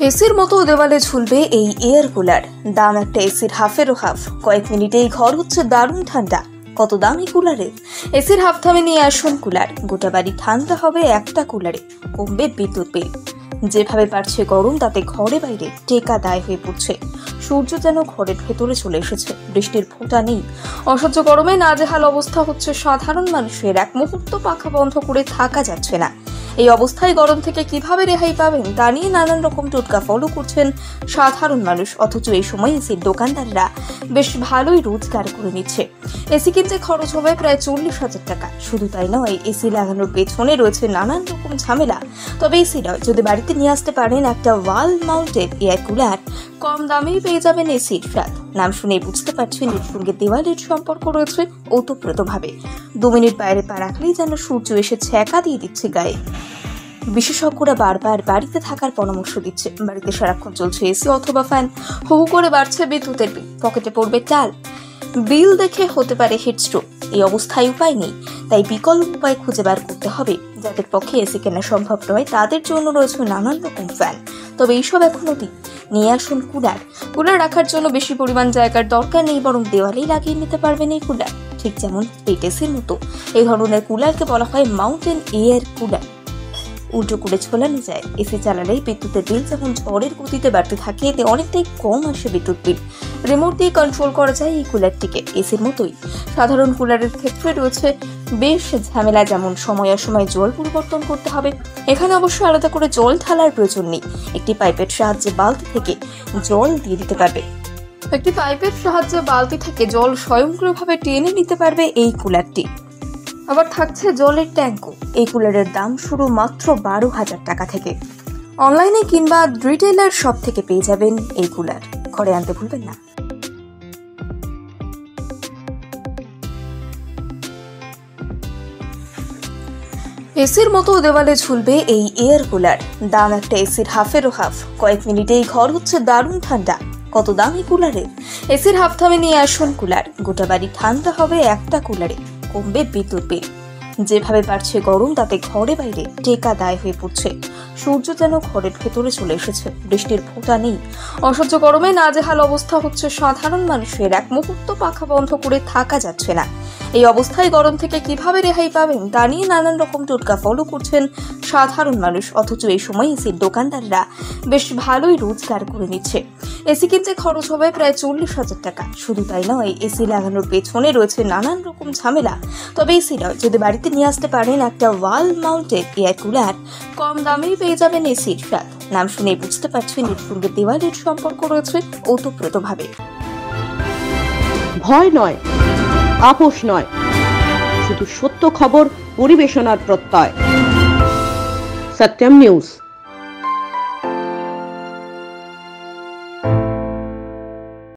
এসির মতো দেওয়ালে ঝুলবে এই এয়ার কুলার। দাম একটা এসির হাফেরও হাফ। কয়েক মিনিটেই ঘর হচ্ছে দারুণ ঠান্ডা। কত দাম এই কুলারের? এসির হাফ দামে নিয়ে আসুন কুলার। গোটা বাড়ি ঠান্ডা হবে একটা কুলারে। কমবে বিদ্যুৎ বিল। যেভাবে বাড়ছে গরম, তাতে ঘরে বাইরে টেকা দায় হয়ে পড়ছে। সূর্য যেন ঘরের ভেতরে চলে এসেছে। বৃষ্টির ফোঁটা নেই। অসহ্য গরমে নাজেহাল অবস্থা হচ্ছে সাধারণ মানুষের। এক মুহূর্ত পাখা বন্ধ করে থাকা যাচ্ছে না। এই অবস্থায় গরম থেকে কিভাবে রেহাই পাবেন তা নিয়ে নানান রকম টোটকা ফলো করছেন সাধারণ মানুষ। অথচ এই সময় এসির দোকানদাররা বেশ ভালোই রোজগার করে নিচ্ছে। এসি কিনতে খরচ হবে প্রায় 40,000 টাকা। শুধু তাই নয়, এসি লাগানোর পেছনে রয়েছে নানান রকম ঝামেলা। তবে এসি নয়, যদি বাড়িতে নিয়ে আসতে পারেন একটা ওয়াল মাউন্টেড এয়ার কুলার, কম দামেই পেয়ে যাবেন এসির স্বাদ। নাম শুনে বুঝতে পারছেন এর সঙ্গে দেওয়ালের সম্পর্ক রয়েছে ওতপ্রোতভাবে। 2 মিনিট বাইরে পা রাখলেই যেন সূর্য এসে ছ্যাঁকা দিয়ে দিচ্ছে গায়ে। বিশেষজ্ঞরা বারবার বাড়িতে থাকার পরামর্শ দিচ্ছে। বাড়িতে সারাক্ষণ চলছে এসি অথবা ফ্যান, হু হু করে বাড়ছে বিদ্যুতের বিল, পকেটে পড়বে টাল। বিল দেখে হতে পারে হিটস্ট্রোক। এই অবস্থায় উপায় নেই, তাই বিকল্প উপায় খুঁজে বার করতে হবে। যাদের পক্ষে এসি কেনা সম্ভব নয়, তাদের জন্য রয়েছে নানান রকম ফ্যান। তবে এইসব এখন অতীত। নিয়ে আসুন কুলার। কুলার রাখার জন্য বেশি পরিমাণ জায়গার দরকার নেই, বরং দেওয়ালেই লাগিয়ে নিতে পারবেন এই কুলার। ঠিক যেমন এসির মতো এই ধরনের কুলারকে বলা হয় মাউন্টেন এয়ার কুলার। উল্টো করে ঝোলানো যায়। এসি চালালেই বিদ্যুতের বিল যেমন ঝড়ের গতিতে বাড়তে থাকে, এতে অনেকটাই কম আসে বিদ্যুৎ বিল। রিমোট দিয়ে কন্ট্রোল করা যায় এই কুলারটিকে। এসির মতোই সাধারণ কুলারের ক্ষেত্রে রয়েছে বেশ ঝামেলা, যেমন সময় অসময়ে জল পরিবর্তন করতে হবে। এখানে অবশ্য আলাদা করে জল ঢালার প্রয়োজন নেই। একটি পাইপের সাহায্যে বালতি থেকে জল দিয়ে দিতে পারবে। স্বয়ংক্রিয়ভাবে টেনে নিতে পারবে এই কুলারটি। আবার থাকছে জলের ট্যাঙ্কও। এই কুলারের দাম শুরু মাত্র 12,000 টাকা থেকে। অনলাইনে কিংবা রিটেলার শপ থেকে পেয়ে যাবেন এই কুলার। ঘরে আনতে ভুলবেন না। এসির মতো দেওয়ালে ঝুলবে এই এয়ার কুলার। দাম একটা এসির হাফেরও হাফ। কয়েক মিনিটেই ঘর হচ্ছে দারুণ ঠান্ডা। কত দাম এই কুলারের? এসির হাফ দামে নিয়ে আসুন কুলার। গোটা বাড়ি ঠান্ডা হবে একটা কুলারে। কমবে বিদ্যুৎ বিল। যেভাবে বাড়ছে গরম, তাতে ঘরে বাইরে টেকা দায় হয়ে পড়ছে। সূর্য যেন ঘরের ভেতরে চলে এসেছে। বৃষ্টির ফোঁটা নেই। অসহ্য গরমে নাজেহাল অবস্থা হচ্ছে সাধারণ মানুষের। এক মুহূর্ত পাখা বন্ধ করে থাকা যাচ্ছে না। এই অবস্থায় গরম থেকে কিভাবে রেহাই পাবেন তা নিয়ে নানান রকম টোটকা ফলো করছেন সাধারণ মানুষ। অথচ এই সময় এসির দোকানদাররা বেশ ভালোই রোজগার করে নিচ্ছে। এসি কিনতে খরচ হবে প্রায় 40,000 টাকা। শুধু তাই নয়, এসি লাগানোর পেছনে রয়েছে নানান রকম ঝামেলা। তবে এসি নয়, যদি বাড়িতে নিয়ে আসতে পারেন একটা ওয়াল মাউন্টেড এয়ার কুলার, কম দামেই পেয়ে যাবেন এসির স্বাদ। নাম শুনে বুঝতে পারছেন এর সঙ্গে দেওয়ালের সম্পর্ক রয়েছে ওতপ্রোতভাবে। ভয় নয়, আপোষ নয়, শুধু সত্য খবর পরিবেশনার প্রত্যয়। সত্যম নিউজ।